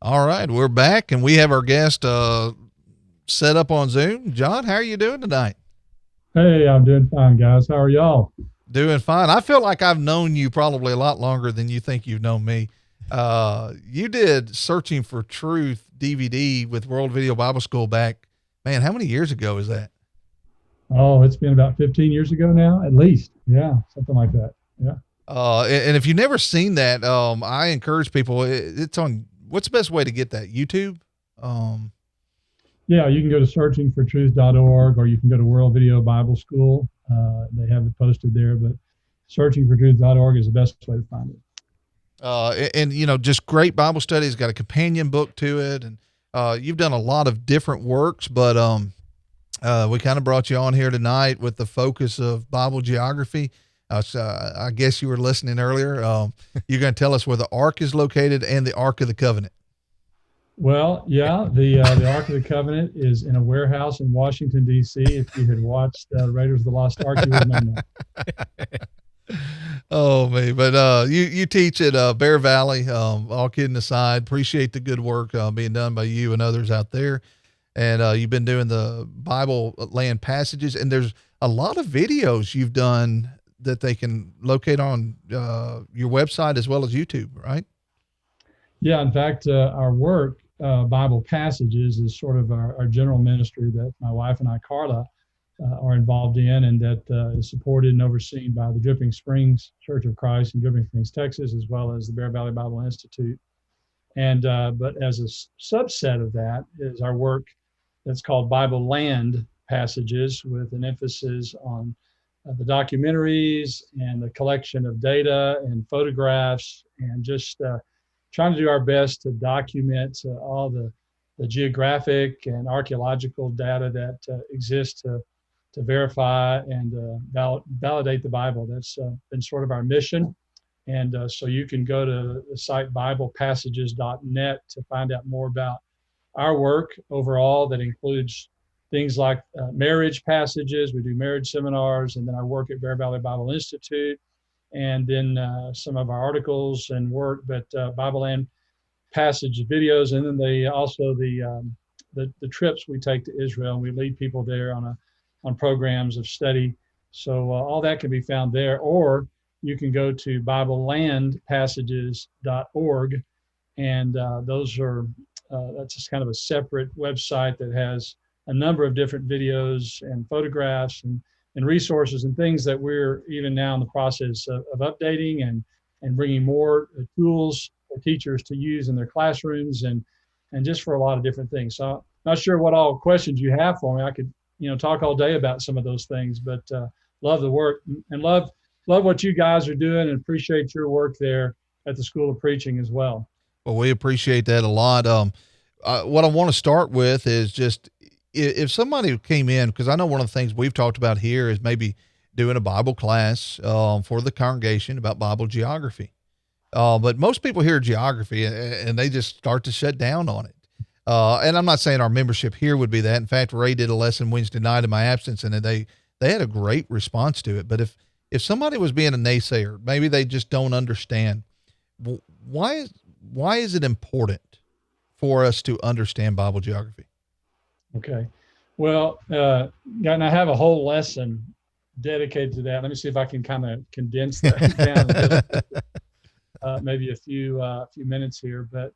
All right, we're back, and we have our guest set up on Zoom. John, how are you doing tonight? Hey, I'm doing fine, guys. How are y'all? Doing fine. I feel like I've known you probably a lot longer than you think you've known me. You did Searching for Truth DVD with World Video Bible School back, man, how many years ago is that? Oh, it's been about 15 years ago now, at least. Yeah, something like that. Yeah. And if you've never seen that, I encourage people. It's on. What's the best way to get that? YouTube. Um, Yeah, you can go to searchingfortruth.org or you can go to World Video Bible School. They have it posted there, but searchingfortruth.org is the best way to find it. and just great Bible studies. Got a companion book to it, and you've done a lot of different works. But we kind of brought you on here tonight with the focus of Bible geography. So I guess you were listening earlier. You're going to tell us where the Ark is located and the Ark of the Covenant. Well, yeah, the Ark of the Covenant is in a warehouse in Washington, D.C. If you had watched Raiders of the Lost Ark, you would have known that. Oh me, but you teach at Bear Valley. All kidding aside, appreciate the good work being done by you and others out there. And you've been doing the Bible land passages, and there's a lot of videos you've done that they can locate on your website as well as YouTube, right? Yeah, in fact, our work, Bible Passages, is sort of our general ministry that my wife and I, Carla, are involved in, and that is supported and overseen by the Dripping Springs Church of Christ in Dripping Springs, Texas, as well as the Bear Valley Bible Institute. And but as a subset of that is our work that's called Bible Land Passages, with an emphasis on the documentaries and the collection of data and photographs, and just trying to do our best to document all the geographic and archaeological data that exists to verify and validate the Bible. That's been sort of our mission. And so you can go to the site biblepassages.net to find out more about our work overall. That includes things like marriage passages. We do marriage seminars, and then our work at Bear Valley Bible Institute, and then some of our articles and work, but Bible Land passage videos, and then also the trips we take to Israel, and we lead people there on programs of study. So all that can be found there, or you can go to BibleLandPassages.org, and those are that's just kind of a separate website that has a number of different videos and photographs and resources and things that we're even now in the process of updating and bringing more tools for teachers to use in their classrooms and just for a lot of different things. So I'm not sure what all questions you have for me. I could talk all day about some of those things, but love the work and love what you guys are doing, and appreciate your work there at the School of Preaching as well. Well, we appreciate that a lot. What I want to start with is just if somebody came in, because I know one of the things we've talked about here is maybe doing a Bible class for the congregation about Bible geography. But most people hear geography and they just start to shut down on it. And I'm not saying our membership here would be that. In fact, Ray did a lesson Wednesday night in my absence, and they had a great response to it. But if somebody was being a naysayer, maybe they just don't understand why is it important for us to understand Bible geography? Okay. Well, and I have a whole lesson dedicated to that. Let me see if I can kind of condense that down a bit, maybe a few minutes here. But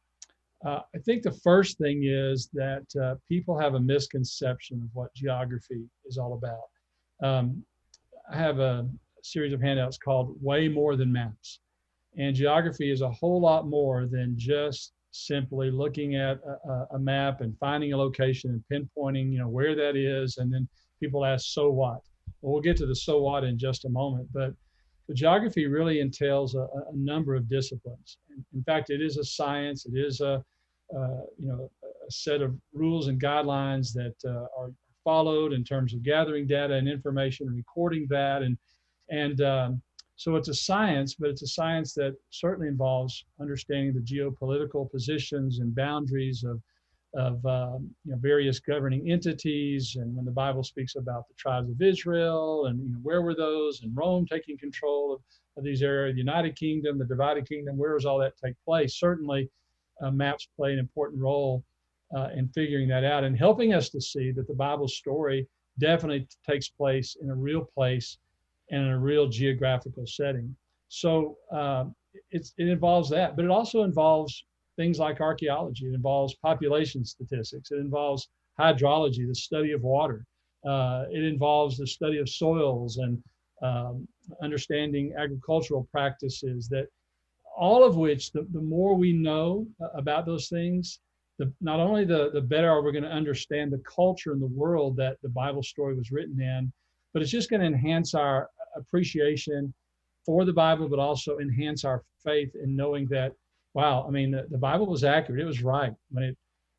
I think the first thing is that people have a misconception of what geography is all about. I have a series of handouts called Way More Than Maps. And geography is a whole lot more than just simply looking at a map and finding a location and pinpointing, where that is. And then people ask, so what? Well, we'll get to the so what in just a moment. But the geography really entails a number of disciplines. In fact, it is a science. It is a set of rules and guidelines that are followed in terms of gathering data and information and recording that. So it's a science, but it's a science that certainly involves understanding the geopolitical positions and boundaries of various governing entities. And when the Bible speaks about the tribes of Israel and where were those, and Rome taking control of these areas, the United Kingdom, the divided kingdom, where does all that take place? Certainly maps play an important role in figuring that out and helping us to see that the Bible story definitely takes place in a real place and in a real geographical setting. So it involves that, but it also involves things like archaeology. It involves population statistics. It involves hydrology, the study of water. It involves the study of soils and understanding agricultural practices, that all of which, the more we know about those things, not only the better are we going to understand the culture and the world that the Bible story was written in, but it's just going to enhance our appreciation for the Bible, but also enhance our faith in knowing that, wow, I mean, the Bible was accurate. It was right when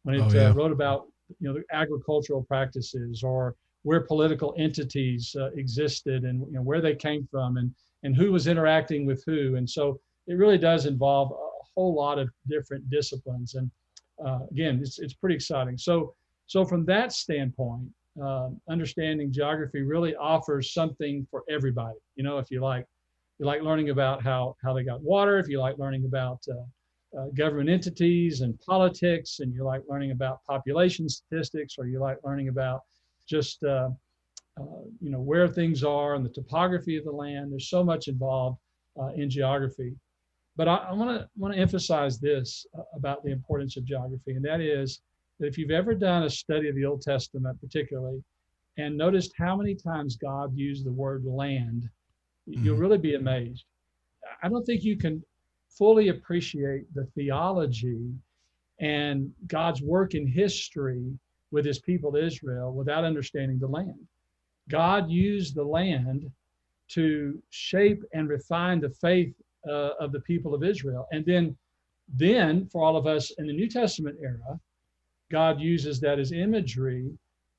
it wrote about, the agricultural practices, or where political entities existed, and where they came from, and who was interacting with who. And so it really does involve a whole lot of different disciplines. And again, it's pretty exciting. So from that standpoint, understanding geography really offers something for everybody. If you like learning about how they got water, if you like learning about government entities and politics, and you like learning about population statistics, or you like learning about just where things are and the topography of the land. There's so much involved in geography. But I want to emphasize this about the importance of geography, and that is that if you've ever done a study of the Old Testament, particularly, and noticed how many times God used the word land, you'll really be amazed. I don't think you can fully appreciate the theology and God's work in history with his people Israel without understanding the land. God used the land to shape and refine the faith of the people of Israel. And then for all of us in the New Testament era, God uses that as imagery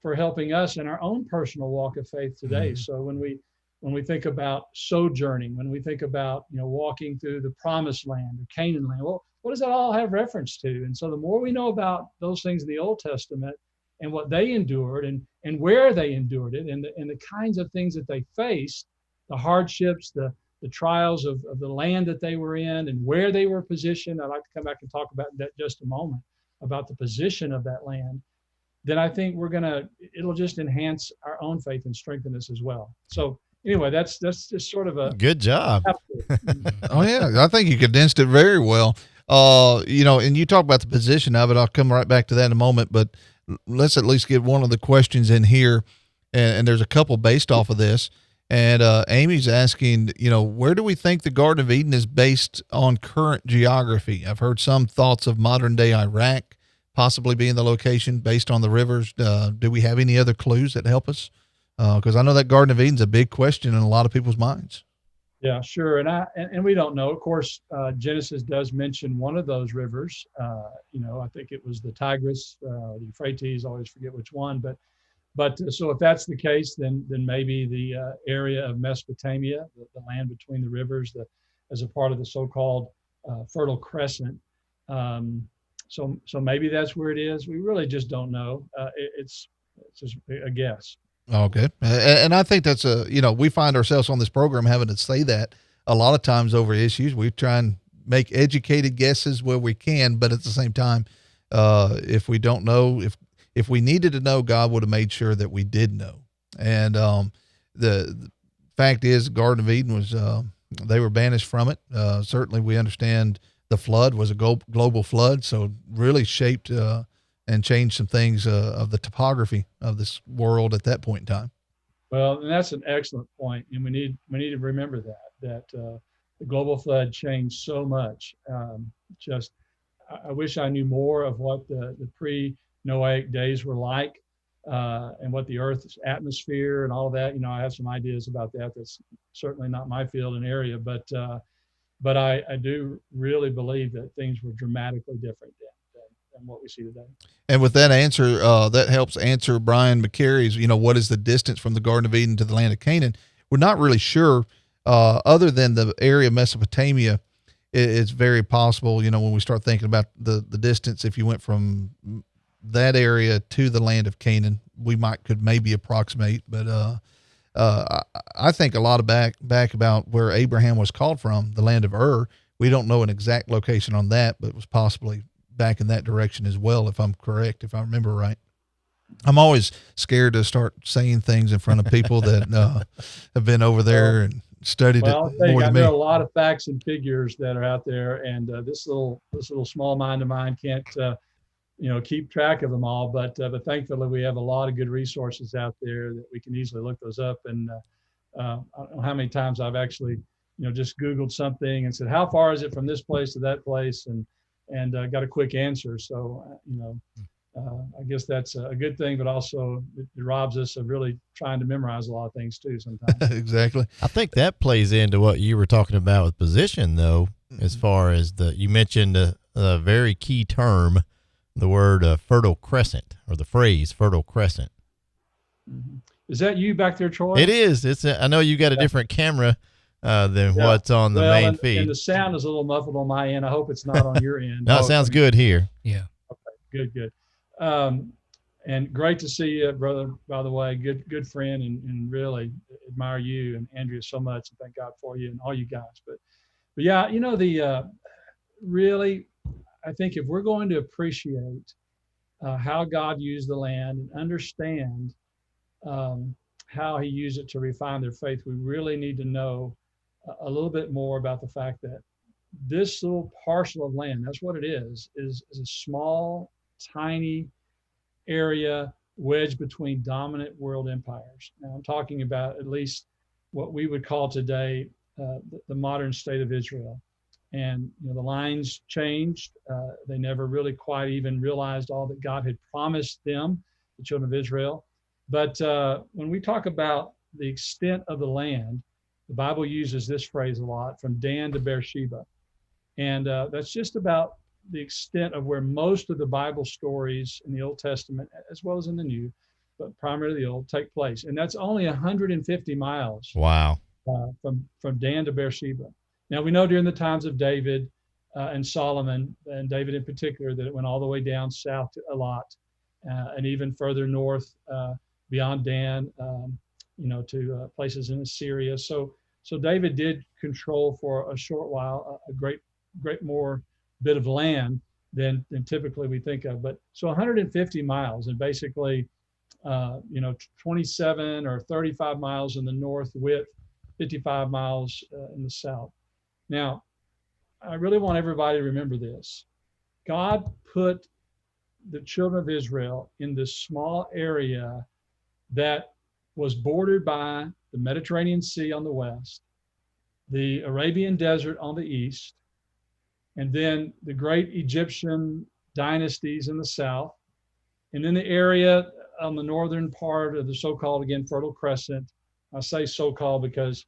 for helping us in our own personal walk of faith today. Mm-hmm. So when we think about sojourning, when we think about walking through the promised land or Canaan land, well, what does that all have reference to? And so the more we know about those things in the Old Testament and what they endured and where they endured it, and the kinds of things that they faced, the hardships, the trials of the land that they were in and where they were positioned. I'd like to come back and talk about that just a moment, about the position of that land. Then I think it'll just enhance our own faith and strengthen us as well. So anyway, that's just sort of a good job. Oh yeah, I think you condensed it very well. And you talk about the position of it. I'll come right back to that in a moment, but let's at least get one of the questions in here, and there's a couple based off of this. And Amy's asking, where do we think the Garden of Eden is based on current geography? I've heard some thoughts of modern day Iraq possibly being the location based on the rivers. Do we have any other clues that help us? Because I know that Garden of Eden's a big question in a lot of people's minds. Yeah, sure. And we don't know. Of course, Genesis does mention one of those rivers. I think it was the Tigris, the Euphrates. I always forget which one. But so if that's the case, then maybe the area of Mesopotamia, the land between the rivers, as a part of the so-called Fertile Crescent. So maybe that's where it is. We really just don't know. It's just a guess. Okay. And I think that's we find ourselves on this program having to say that a lot of times over issues. We try and make educated guesses where we can, but at the same time, if we don't know, if we needed to know, God would have made sure that we did know. And the fact is, Garden of Eden was, they were banished from it. Certainly we understand the flood was a global flood, so really shaped and changed some things of the topography of this world at that point in time. Well, and that's an excellent point, and we need to remember that the global flood changed so much. I wish I knew more of what the pre-Noahic days were like, and what the Earth's atmosphere and all of that. I have some ideas about that. That's certainly not my field and area, but I do really believe that things were dramatically different than what we see today. And with that answer, that helps answer Brian McCary's, what is the distance from the Garden of Eden to the land of Canaan? We're not really sure, other than the area of Mesopotamia. It's very possible, when we start thinking about the distance, if you went from that area to the land of Canaan, we could maybe approximate, but I think a lot of back about where Abraham was called from, the land of Ur. We don't know an exact location on that, but it was possibly back in that direction as well, if I'm correct, if I remember right. I'm always scared to start saying things in front of people that have been over Well, there and studied it I'll tell more you, I than know a me. lot of facts and figures that are out there, and this little small mind of mine can't keep track of them all. But thankfully, we have a lot of good resources out there that we can easily look those up. And I don't know how many times I've actually just Googled something and said, how far is it from this place to that place, and got a quick answer. So I guess that's a good thing, but also it robs us of really trying to memorize a lot of things too sometimes. Exactly. I think that plays into what you were talking about with position, though, as far as you mentioned a very key term, the word fertile crescent, or the phrase fertile crescent. Mm-hmm. Is that you back there, Troy? It is. I know you got a different camera than what's on the main feed. And the sound is a little muffled on my end. I hope it's not on your end. No, it sounds good here. Yeah. Okay, good. And great to see you, brother, by the way. Good friend, and really admire you and Andrea so much, and thank God for you and all you guys. But yeah, really, I think if we're going to appreciate how God used the land and understand how he used it to refine their faith, we really need to know a little bit more about the fact that this little parcel of land, that's what it is a small, tiny area wedged between dominant world empires. Now, I'm talking about at least what we would call today the modern state of Israel. And the lines changed. They never really quite even realized all that God had promised them, the children of Israel. But when we talk about the extent of the land, the Bible uses this phrase a lot, from Dan to Beersheba. And that's just about the extent of where most of the Bible stories in the Old Testament, as well as in the New, but primarily the Old, take place. And that's only 150 miles. Wow. From Dan to Beersheba. Now, we know during the times of David and Solomon, and David in particular, that it went all the way down south to Elat, and even further north beyond Dan, to places in Assyria. So David did control for a short while a great more bit of land than typically we think of. But so 150 miles, and basically 27 or 35 miles in the north width, 55 miles in the south. Now, I really want everybody to remember this. God put the children of Israel in this small area that was bordered by the Mediterranean Sea on the west, the Arabian Desert on the east, and then the great Egyptian dynasties in the south, and then the area on the northern part of the so-called, again, Fertile Crescent. I say so-called because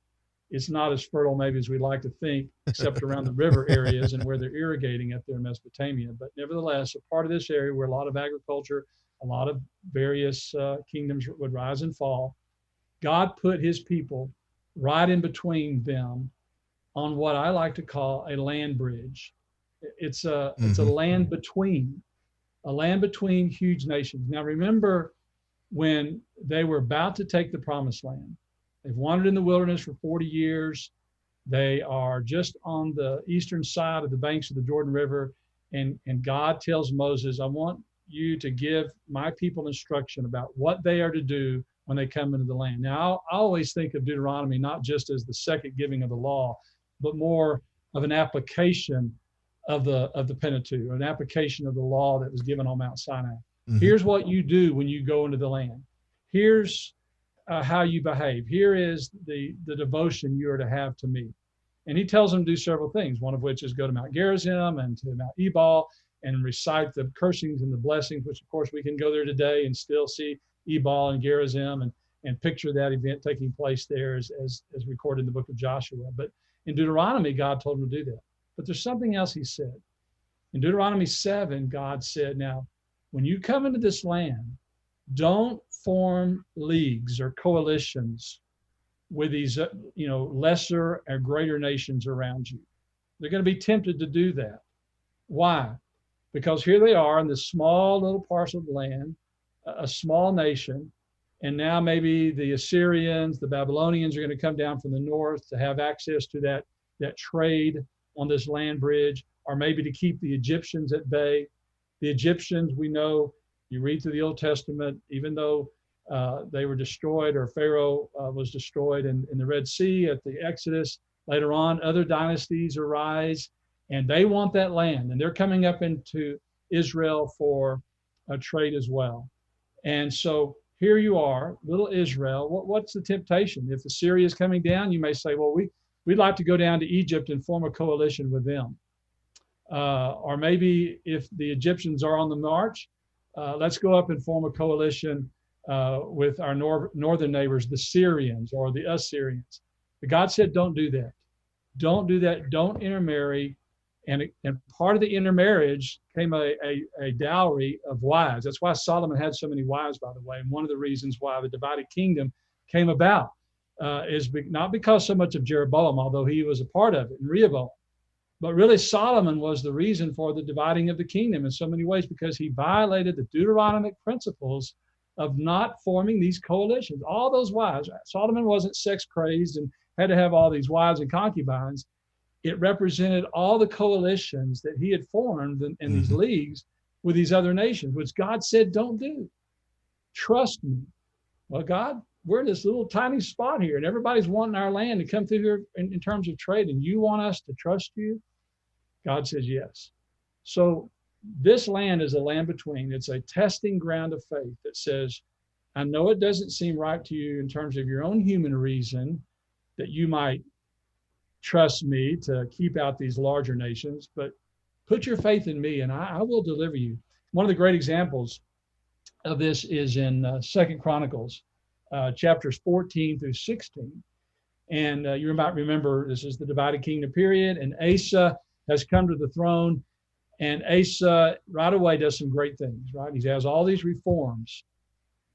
it's not as fertile maybe as we'd like to think, except around the river areas and where they're irrigating up there in Mesopotamia. But nevertheless, a part of this area where a lot of agriculture, a lot of various kingdoms would rise and fall, God put his people right in between them on what I like to call a land bridge. It's a land between huge nations. Now, remember when they were about to take the promised land. They've wandered in the wilderness for 40 years. They are just on the eastern side of the banks of the Jordan River. And God tells Moses, I want you to give my people instruction about what they are to do when they come into the land. Now, I always think of Deuteronomy not just as the second giving of the law, but more of an application of the Pentateuch, an application of the law that was given on Mount Sinai. Mm-hmm. Here's what you do when you go into the land. Here's how you behave. Here is the devotion you are to have to me. And he tells them to do several things, one of which is go to Mount Gerizim and to Mount Ebal and recite the cursings and the blessings, which of course we can go there today and still see Ebal and Gerizim and picture that event taking place there as recorded in the book of Joshua. But in Deuteronomy, God told him to do that. But there's something else he said. In Deuteronomy 7, God said, now, when you come into this land, don't form leagues or coalitions with these, lesser or greater nations around you. They're going to be tempted to do that. Why? Because here they are in this small little parcel of land, a small nation, and now maybe the Assyrians, the Babylonians are going to come down from the north to have access to that trade on this land bridge, or maybe to keep the Egyptians at bay. The Egyptians, we know, you read through the Old Testament, even though they were destroyed, or Pharaoh was destroyed in the Red Sea at the Exodus, later on, other dynasties arise, and they want that land, and they're coming up into Israel for a trade as well. And so here you are, little Israel. What's the temptation? If Assyria is coming down, you may say, well, we'd like to go down to Egypt and form a coalition with them. Or maybe if the Egyptians are on the march, let's go up and form a coalition with our northern neighbors, the Syrians or the Assyrians. But God said, don't do that. Don't do that. Don't intermarry. And part of the intermarriage came a dowry of wives. That's why Solomon had so many wives, by the way. And one of the reasons why the divided kingdom came about is not because so much of Jeroboam, although he was a part of it, and Rehoboam, but really Solomon was the reason for the dividing of the kingdom in so many ways, because he violated the Deuteronomic principles of not forming these coalitions. All those wives, Solomon wasn't sex crazed and had to have all these wives and concubines. It represented all the coalitions that he had formed in these leagues with these other nations, which God said, don't do. Trust me. Well, God, we're in this little tiny spot here, and everybody's wanting our land to come through here in terms of trade, and you want us to trust you? God says yes. So this land is a land between. It's a testing ground of faith that says, I know it doesn't seem right to you in terms of your own human reason that you might trust me to keep out these larger nations, but put your faith in me and I will deliver you. One of the great examples of this is in 2 Chronicles, chapters 14 through 16. And you might remember, this is the divided kingdom period, and Asa has come to the throne, and Asa right away does some great things, right? He has all these reforms.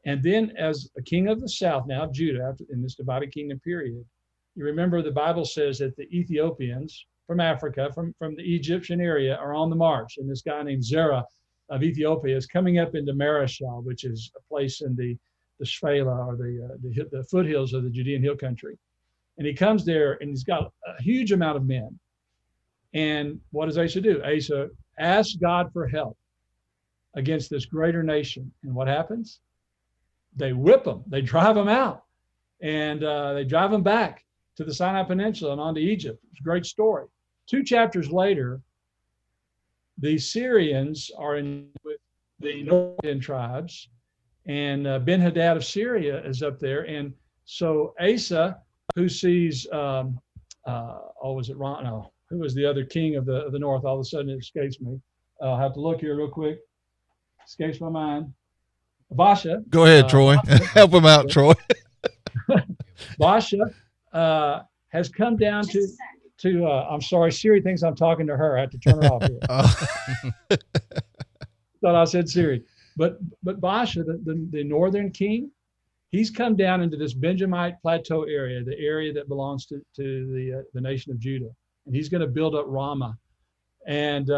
And then as a king of the south, now of Judah, in this divided kingdom period, you remember the Bible says that the Ethiopians from Africa, from the Egyptian area, are on the march. And this guy named Zerah of Ethiopia is coming up into Mareshah, which is a place in the Shpela, or the foothills of the Judean hill country. And he comes there and he's got a huge amount of men. And what does Asa do? Asa asks God for help against this greater nation. And what happens? They whip them. They drive them out. And they drive them back to the Sinai Peninsula and on to Egypt. It's a great story. 2 chapters later, the Syrians are in with the northern tribes, and Ben-Hadad of Syria is up there. And so Asa, who sees, was it Ron? No, who was the other king of the north? All of a sudden it escapes me. I'll have to look here real quick. Escapes my mind. Basha. Go ahead, Troy. Help him out, Troy. Basha has come down to I'm sorry, Siri thinks I'm talking to her. I have to turn her off here. Thought I said Siri. But Basha, the northern king, he's come down into this Benjamite plateau area, the area that belongs to the nation of Judah. And he's going to build up Ramah. And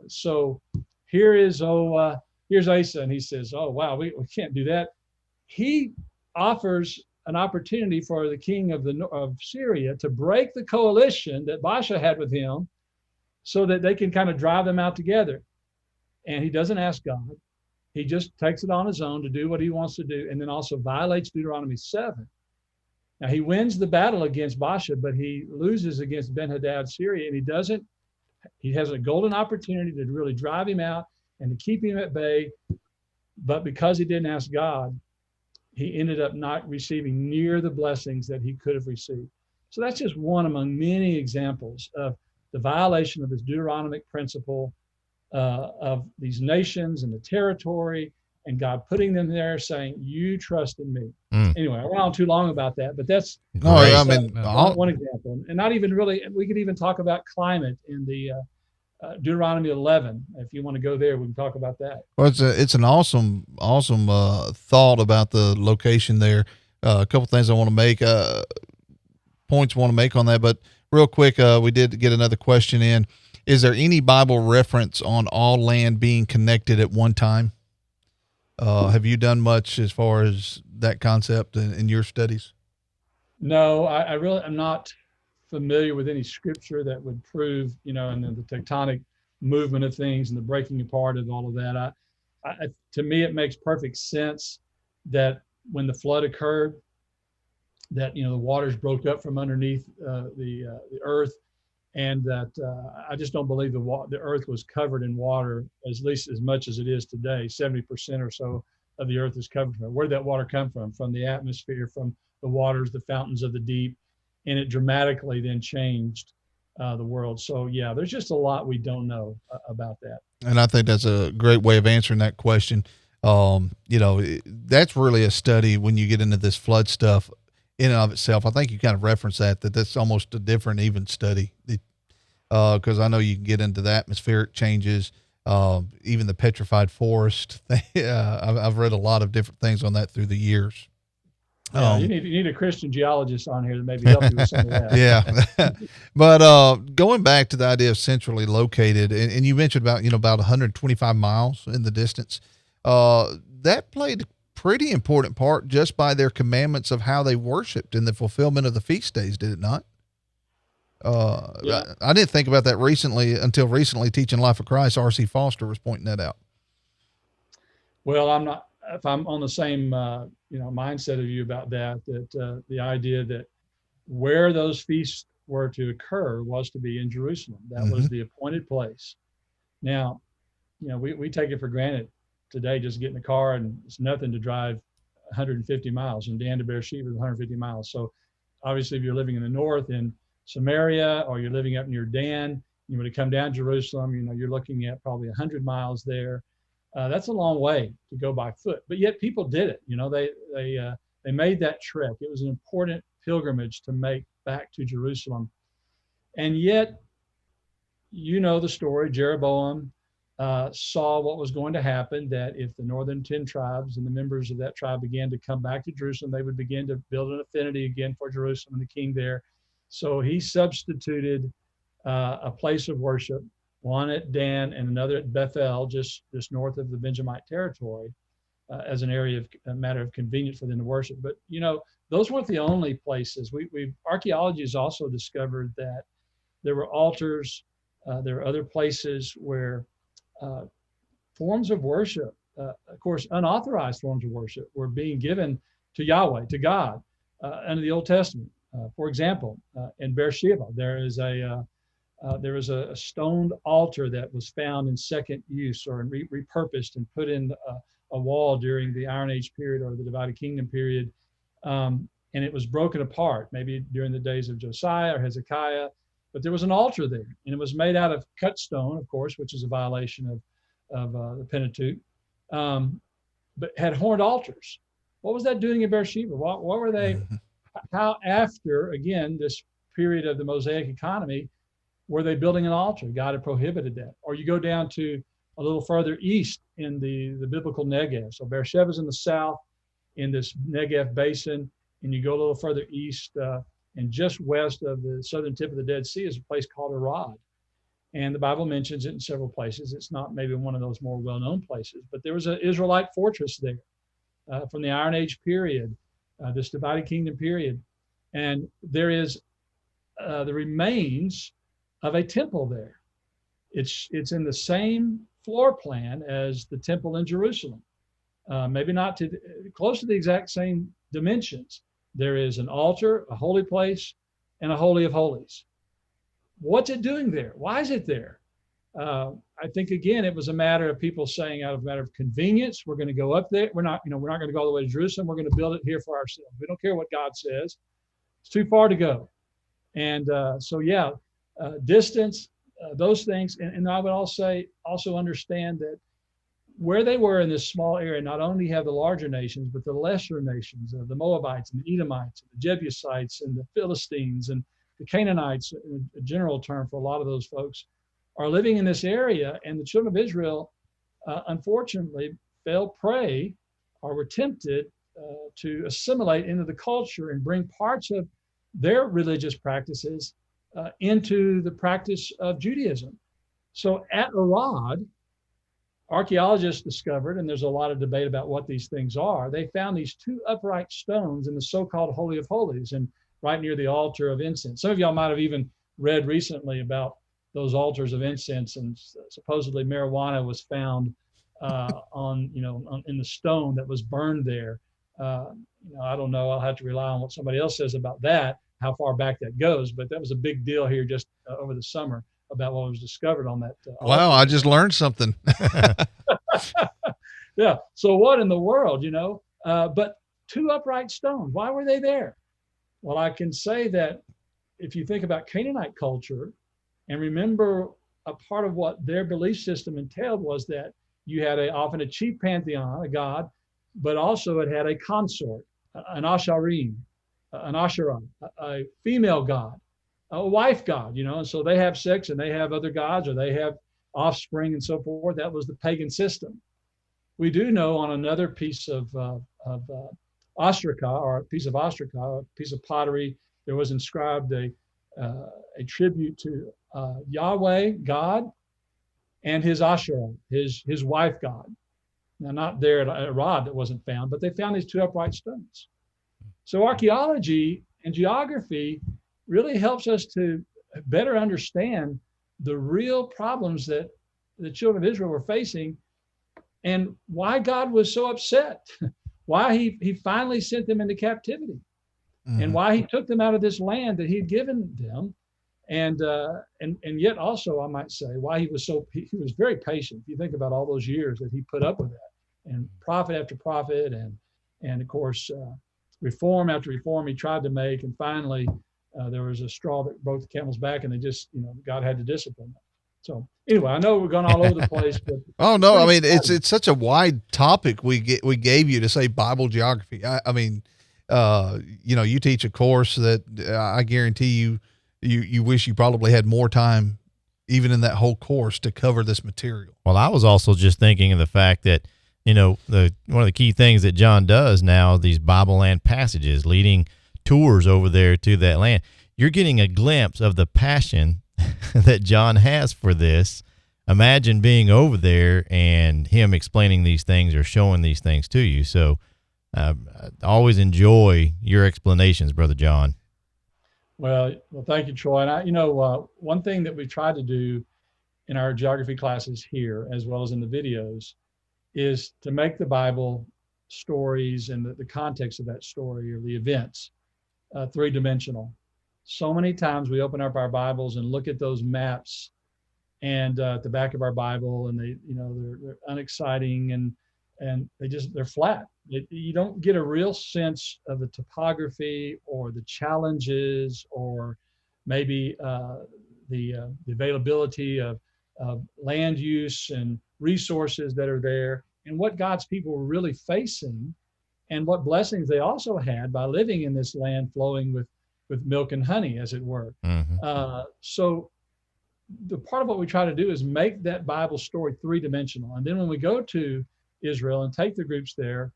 so here's Asa, and he says, oh, wow, we can't do that. He offers an opportunity for the king of Syria to break the coalition that Basha had with him so that they can kind of drive them out together. And he doesn't ask God. He just takes it on his own to do what he wants to do, and then also violates Deuteronomy 7. Now, he wins the battle against Basha, but he loses against Ben-Hadad, Syria, and he has a golden opportunity to really drive him out and to keep him at bay. But because he didn't ask God, he ended up not receiving near the blessings that he could have received. So that's just one among many examples of the violation of this Deuteronomic principle of these nations and the territory, and God putting them there saying, you trust in me. Anyway, I went on too long about that, but that's one example. And not even really, we could even talk about climate in the Deuteronomy 11. If you want to go there, we can talk about that. Well, it's an awesome thought about the location there. A couple things I want to make, points I want to make on that, but real quick, we did get another question in. Is there any Bible reference on all land being connected at one time? Have you done much as far as that concept in your studies? No, I really am not familiar with any scripture that would prove, and then the tectonic movement of things and the breaking apart of all of that. To me, it makes perfect sense that when the flood occurred, that the waters broke up from underneath the earth, and that I just don't believe the earth was covered in water, at least as much as it is today. 70% or so of the earth is covered from it. Where did that water come from? From the atmosphere, from the waters, the fountains of the deep, and it dramatically then changed the world. So yeah, there's just a lot we don't know about that. And I think that's a great way of answering that question. That's really a study when you get into this flood stuff in and of itself. I think you kind of reference that's almost a different even study. Because I know you can get into the atmospheric changes, even the petrified forest. I've read a lot of different things on that through the years. Yeah, you need a Christian geologist on here to maybe help you with some of that. Yeah. But going back to the idea of centrally located, and you mentioned about 125 miles in the distance, that played a pretty important part just by their commandments of how they worshiped in the fulfillment of the feast days, did it not? Yeah. I didn't think about that until recently teaching Life of Christ. R.C. Foster was pointing that out. Well, if I'm on the same, mindset of you about that the idea that where those feasts were to occur was to be in Jerusalem. That mm-hmm. was the appointed place. Now, we take it for granted today, just get in the car and it's nothing to drive 150 miles, and Dan to Beersheba is 150 miles. So obviously if you're living in the north in Samaria, or you're living up near Dan, you want to come down Jerusalem, you're looking at probably 100 miles there. That's a long way to go by foot, but yet people did it. They made that trek. It was an important pilgrimage to make back to Jerusalem. And yet, the story, Jeroboam saw what was going to happen, that if the northern 10 tribes and the members of that tribe began to come back to Jerusalem, they would begin to build an affinity again for Jerusalem and the king there. So he substituted a place of worship, one at Dan and another at Bethel, just north of the Benjamite territory, as an area a matter of convenience for them to worship. But those weren't the only places. Archaeology has also discovered that there were altars. There are other places where forms of worship, of course, unauthorized forms of worship, were being given to Yahweh, to God, under the Old Testament. For example, in Beersheba, there is a stoned altar that was found in second use or repurposed and put in a wall during the Iron Age period or the Divided Kingdom period. And it was broken apart, maybe during the days of Josiah or Hezekiah. But there was an altar there, and it was made out of cut stone, of course, which is a violation of the Pentateuch, but had horned altars. What was that doing in Beersheba? What were they? How, after, again, this period of the Mosaic economy, were they building an altar? God had prohibited that. Or you go down to a little further east in the biblical Negev. So Beersheba's in the south, in this Negev basin, and you go a little further east, and just west of the southern tip of the Dead Sea is a place called Arad. And the Bible mentions it in several places. It's not maybe one of those more well-known places, but there was an Israelite fortress there from the Iron Age period, this Divided Kingdom period. And there is the remains of a temple there. It's in the same floor plan as the temple in Jerusalem, maybe not close to the exact same dimensions. There is an altar, a holy place, and a holy of holies. What's it doing there? Why is it there? I think, again, it was a matter of people saying, out of a matter of convenience, we're going to go up there. We're not going to go all the way to Jerusalem. We're going to build it here for ourselves. We don't care what God says. It's too far to go. And distance, those things. And I would also understand that where they were in this small area, not only have the larger nations, but the lesser nations, the Moabites and the Edomites, and the Jebusites and the Philistines and the Canaanites, a general term for a lot of those folks, are living in this area. And the children of Israel, unfortunately, fell prey or were tempted to assimilate into the culture and bring parts of their religious practices into the practice of Judaism. So at Arad, archaeologists discovered, and there's a lot of debate about what these things are, they found these two upright stones in the so-called Holy of Holies, and right near the altar of incense. Some of y'all might have even read recently about those altars of incense, and supposedly marijuana was found in the stone that was burned there. I don't know. I'll have to rely on what somebody else says about that, how far back that goes. But that was a big deal here just over the summer about what was discovered on that. Wow, I just learned something. Yeah. So what in the world, but two upright stones, why were they there? Well, I can say that if you think about Canaanite culture and remember a part of what their belief system entailed was that you had often a chief pantheon, a god, but also it had a consort, an Asharim, an Asherah, a female god, a wife god, and so they have sex and they have other gods or they have offspring and so forth. That was the pagan system. We do know on another piece of ostraca, or a piece of ostraca, a piece of pottery, there was inscribed a tribute to Yahweh, God, and his Asherah, his wife god. Now, not there at Rod that wasn't found, but they found these two upright stones. So archaeology and geography really helps us to better understand the real problems that the children of Israel were facing and why God was so upset, why he finally sent them into captivity, and why he took them out of this land that he'd given them. And yet also, I might say, why he was very patient. If you think about all those years that he put up with that, and prophet after prophet, and of course, reform after reform he tried to make, and finally there was a straw that broke the camel's back, and they just, God had to discipline them. So anyway, I know we're going all over the place, but oh no, I mean it's such a wide topic we gave you to say Bible geography. I mean, you teach a course that I guarantee you wish you probably had more time, even in that whole course, to cover this material. Well, I was also just thinking of the fact that one of the key things that John does now, these Bible land passages, leading tours over there to that land. You're getting a glimpse of the passion that John has for this. Imagine being over there and him explaining these things or showing these things to you. So I always enjoy your explanations, Brother John. Well, thank you, Troy. And one thing that we try to do in our geography classes here, as well as in the videos, is to make the Bible stories and the context of that story or the events three-dimensional. So many times we open up our Bibles and look at those maps and at the back of our Bible, and they're unexciting and they're flat. You don't get a real sense of the topography or the challenges or maybe the availability of land use and resources that are there, and what God's people were really facing, and what blessings they also had by living in this land flowing with milk and honey, as it were. Mm-hmm. So the part of what we try to do is make that Bible story three-dimensional. And then when we go to Israel and take the groups there,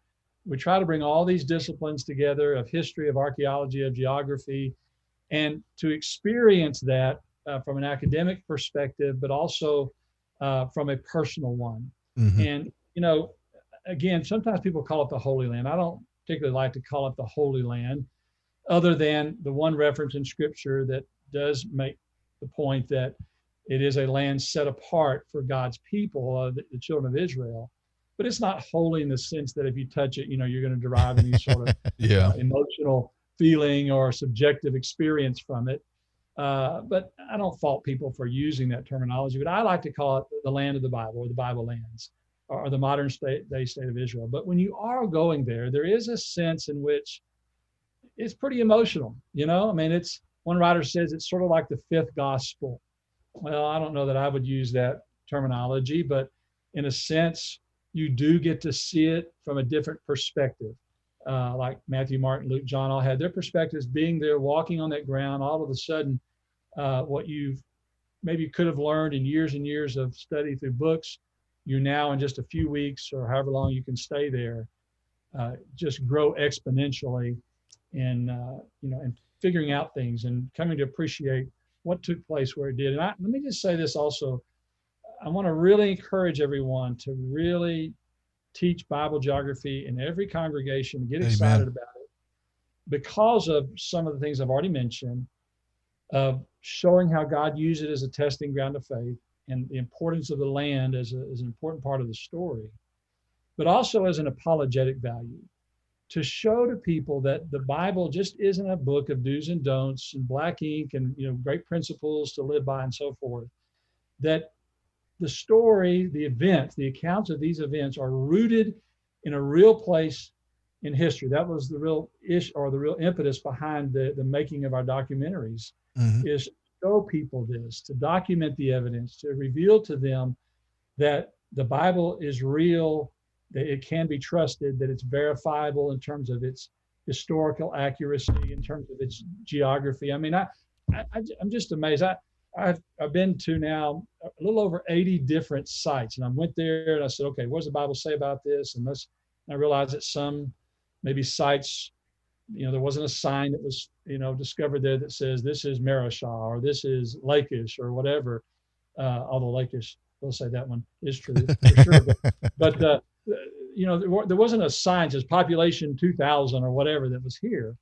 we try to bring all these disciplines together of history, of archaeology, of geography, and to experience that from an academic perspective, but also from a personal one. Mm-hmm. And, again, sometimes people call it the Holy Land. I don't particularly like to call it the Holy Land, other than the one reference in Scripture that does make the point that it is a land set apart for God's people, the children of Israel. But it's not holy in the sense that if you touch it, you're going to derive any sort of emotional feeling or subjective experience from it. But I don't fault people for using that terminology. But I like to call it the land of the Bible, or the Bible lands, or the modern day state of Israel. But when you are going there is a sense in which it's pretty emotional. It's, one writer says it's sort of like the fifth gospel. Well, I don't know that I would use that terminology, but in a sense, you do get to see it from a different perspective. Like Matthew, Mark, Luke, John all had their perspectives being there, walking on that ground. All of a sudden, what you've maybe could have learned in years and years of study through books, you now in just a few weeks or however long you can stay there, just grow exponentially in and figuring out things and coming to appreciate what took place where it did. And let me just say this also. I want to really encourage everyone to really teach Bible geography in every congregation, get excited about it, because of some of the things I've already mentioned, showing how God used it as a testing ground of faith and the importance of the land as an important part of the story, but also as an apologetic value, to show to people that the Bible just isn't a book of do's and don'ts and black ink and great principles to live by and so forth. That the story, the events, the accounts of these events are rooted in a real place in history. That was the real the real impetus behind the making of our documentaries, is to show people this, to document the evidence, to reveal to them that the Bible is real, that it can be trusted, that it's verifiable in terms of its historical accuracy, in terms of its geography. I mean, I'm just amazed. I've been to now a little over 80 different sites, and I went there and I said, okay, what does the Bible say about this? And I realized that some maybe sites, there wasn't a sign that was, discovered there that says this is Marishah or this is Lachish or whatever. Although Lachish, we'll say that one is true for sure. But there wasn't a sign that says population 2000 or whatever that was here.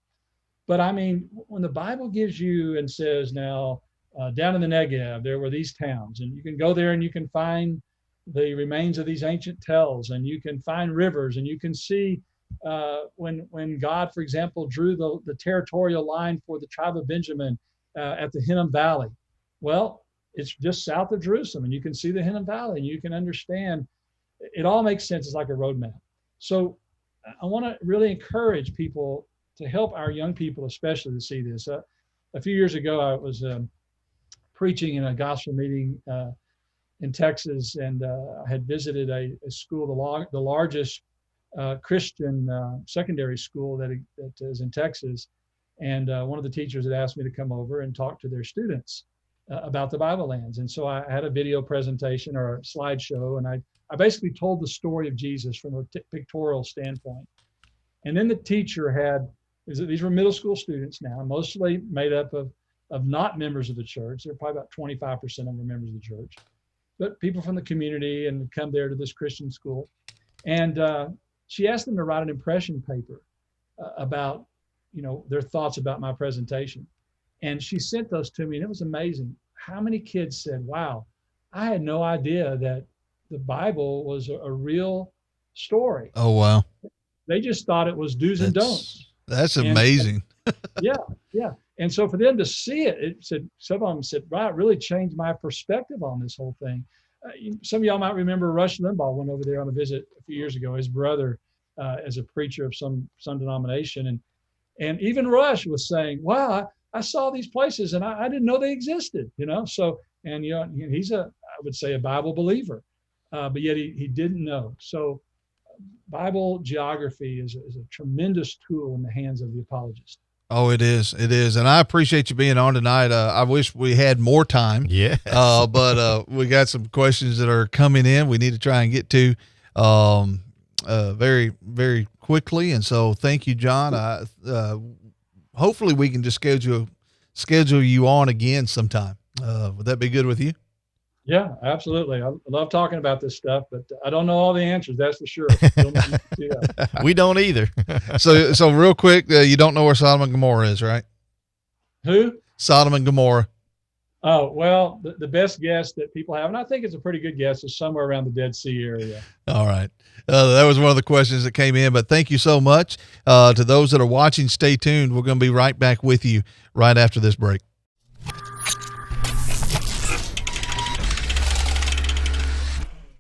But I mean, when the Bible gives you and says now, down in the Negev, there were these towns, and you can go there and you can find the remains of these ancient tells, and you can find rivers, and you can see when God, for example, drew the territorial line for the tribe of Benjamin at the Hinnom Valley. Well, it's just south of Jerusalem, and you can see the Hinnom Valley, and you can understand. It all makes sense. It's like a roadmap. So I want to really encourage people to help our young people, especially, to see this. A few years ago, I was preaching in a gospel meeting in Texas, and I had visited a school, the largest Christian secondary school that is in Texas. And one of the teachers had asked me to come over and talk to their students about the Bible lands. And so I had a video presentation or a slideshow, and I basically told the story of Jesus from a pictorial standpoint. And then the teacher these were middle school students now, mostly made up of not members of the church. They're probably about 25% of them were members of the church, but people from the community and come there to this Christian school. And she asked them to write an impression paper about, their thoughts about my presentation. And she sent those to me, and it was amazing how many kids said, wow, I had no idea that the Bible was a real story. Oh, wow. They just thought it was do's and don'ts. That's amazing. Yeah. And so for them to see it, some of them said, wow, it really changed my perspective on this whole thing. Some of y'all might remember Rush Limbaugh went over there on a visit a few years ago, his brother, as a preacher of some denomination. And even Rush was saying, wow, I saw these places and I didn't know they existed, So, and, he's I would say a Bible believer, but yet he didn't know. So Bible geography is a tremendous tool in the hands of the apologist. Oh, it is. It is. And I appreciate you being on tonight. I wish we had more time. Yeah. But we got some questions that are coming in. We need to try and get to very, very quickly. And so thank you, John. Hopefully we can just schedule you on again sometime. Would that be good with you? Yeah, absolutely. I love talking about this stuff, but I don't know all the answers. That's for sure. We don't either. So real quick, you don't know where Sodom and Gomorrah is, right? Who? Sodom and Gomorrah. Oh, well, the best guess that people have, and I think it's a pretty good guess, is somewhere around the Dead Sea area. All right. That was one of the questions that came in, but thank you so much. To those that are watching, stay tuned. We're going to be right back with you right after this break.